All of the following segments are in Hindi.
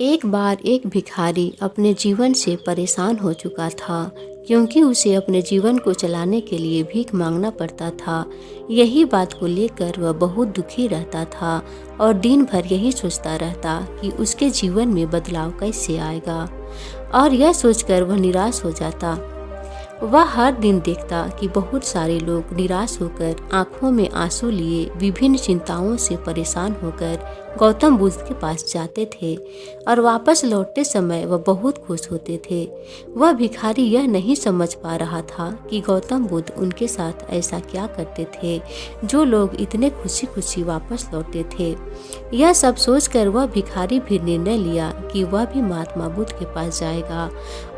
एक बार एक भिखारी अपने जीवन से परेशान हो चुका था, क्योंकि उसे अपने जीवन को चलाने के लिए भीख मांगना पड़ता था। यही बात को लेकर वह बहुत दुखी रहता था और दिन भर यही सोचता रहता कि उसके जीवन में बदलाव कैसे आएगा, और यह सोचकर वह निराश हो जाता। वह हर दिन देखता कि बहुत सारे लोग निराश होकर आंखों में आंसू लिए विभिन्न चिंताओं से परेशान होकर गौतम बुद्ध के पास जाते थे, और वापस लौटते समय वह बहुत खुश होते थे। वह भिखारी यह नहीं समझ पा रहा था कि गौतम बुद्ध उनके साथ ऐसा क्या करते थे जो लोग इतने खुशी खुशी वापस लौटते थे। यह सब सोचकर वह भिखारी भी निर्णय लिया कि वह भी महात्मा बुद्ध के पास जाएगा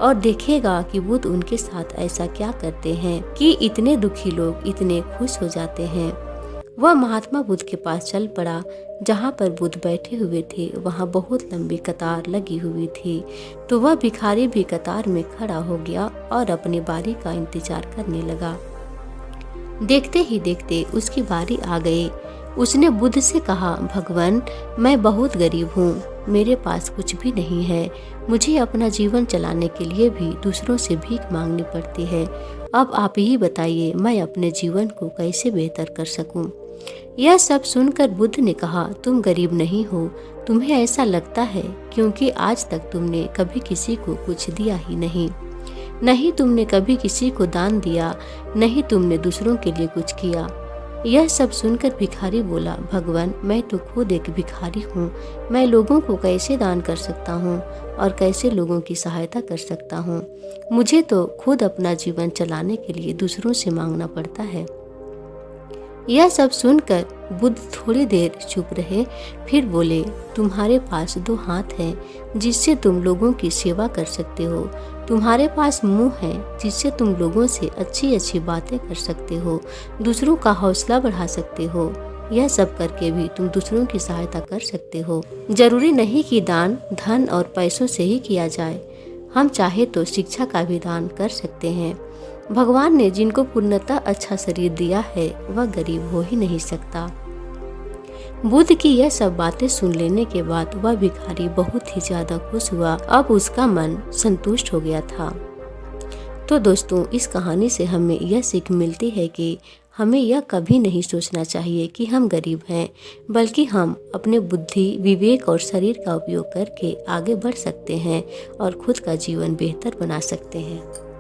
और देखेगा कि बुद्ध उनके साथ ऐसा क्या करते हैं कि इतने दुखी लोग इतने खुश हो जाते हैं। वह महात्मा बुद्ध के पास चल पड़ा। जहाँ पर बुद्ध बैठे हुए थे वहाँ बहुत लंबी कतार लगी हुई थी, तो वह भिखारी भी कतार में खड़ा हो गया और अपनी बारी का इंतजार करने लगा। देखते ही देखते उसकी बारी आ गई। उसने बुद्ध से कहा, भगवान, मैं बहुत गरीब हूँ, मेरे पास कुछ भी नहीं है। मुझे अपना जीवन चलाने के लिए भी दूसरों से भीख मांगनी पड़ती है। अब आप ही बताइए, मैं अपने जीवन को कैसे बेहतर कर सकूं? यह सब सुनकर बुद्ध ने कहा, तुम गरीब नहीं हो, तुम्हें ऐसा लगता है क्योंकि आज तक तुमने कभी किसी को कुछ दिया ही नहीं तुमने कभी किसी को दान दिया, नहीं तुमने दूसरों के लिए कुछ किया। यह सब सुनकर भिखारी बोला, भगवान, मैं तो खुद एक भिखारी हूँ, मैं लोगों को कैसे दान कर सकता हूँ और कैसे लोगों की सहायता कर सकता हूँ? मुझे तो खुद अपना जीवन चलाने के लिए दूसरों से मांगना पड़ता है। यह सब सुनकर बुद्ध थोड़ी देर चुप रहे, फिर बोले, तुम्हारे पास 2 हाथ हैं जिससे तुम लोगों की सेवा कर सकते हो, तुम्हारे पास मुंह है जिससे तुम लोगों से अच्छी अच्छी बातें कर सकते हो, दूसरों का हौसला बढ़ा सकते हो। यह सब करके भी तुम दूसरों की सहायता कर सकते हो। जरूरी नहीं कि दान धन और पैसों से ही किया जाए, हम चाहे तो शिक्षा का भी दान कर सकते हैं। भगवान ने जिनको पूर्णतः अच्छा शरीर दिया है वह गरीब हो ही नहीं सकता। बुद्ध की यह सब बातें सुन लेने के बाद वह भिखारी बहुत ही ज्यादा खुश हुआ। अब उसका मन संतुष्ट हो गया था। तो दोस्तों, इस कहानी से हमें यह सीख मिलती है कि हमें यह कभी नहीं सोचना चाहिए कि हम गरीब हैं, बल्कि हम अपने बुद्धि, विवेक और शरीर का उपयोग करके आगे बढ़ सकते हैं और खुद का जीवन बेहतर बना सकते हैं।